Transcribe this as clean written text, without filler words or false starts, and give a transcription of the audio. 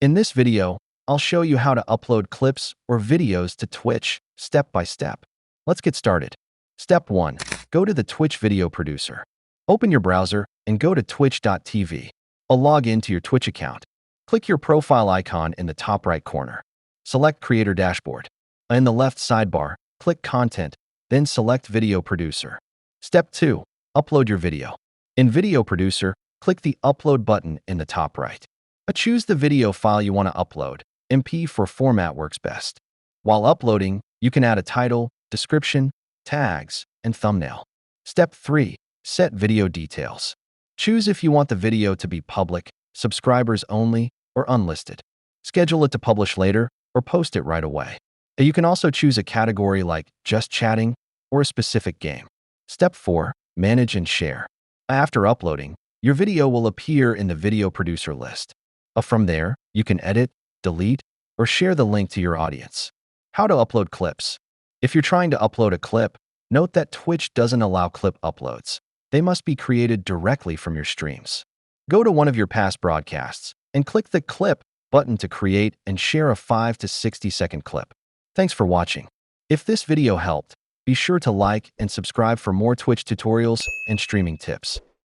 In this video, I'll show you how to upload clips or videos to Twitch step by step. Let's get started. Step 1. Go to the Twitch video producer. Open your browser and go to twitch.tv. I'll log into your Twitch account. Click your profile icon in the top right corner. Select Creator Dashboard. In the left sidebar, click Content, then select Video Producer. Step 2. Upload your video. In Video Producer, click the Upload button in the top right. Choose the video file you want to upload. MP4 format works best. While uploading, you can add a title, description, tags, and thumbnail. Step 3. Set video details. Choose if you want the video to be public, subscribers only, or unlisted. Schedule it to publish later or post it right away. You can also choose a category like just chatting or a specific game. Step 4. Manage and share. After uploading, your video will appear in the video producer list. From there, you can edit, delete, or share the link to your audience. How to upload clips. If you're trying to upload a clip, note that Twitch doesn't allow clip uploads. They must be created directly from your streams. Go to one of your past broadcasts and click the clip button to create and share a 5 to 60-second clip. Thanks for watching. If this video helped, be sure to like and subscribe for more Twitch tutorials and streaming tips.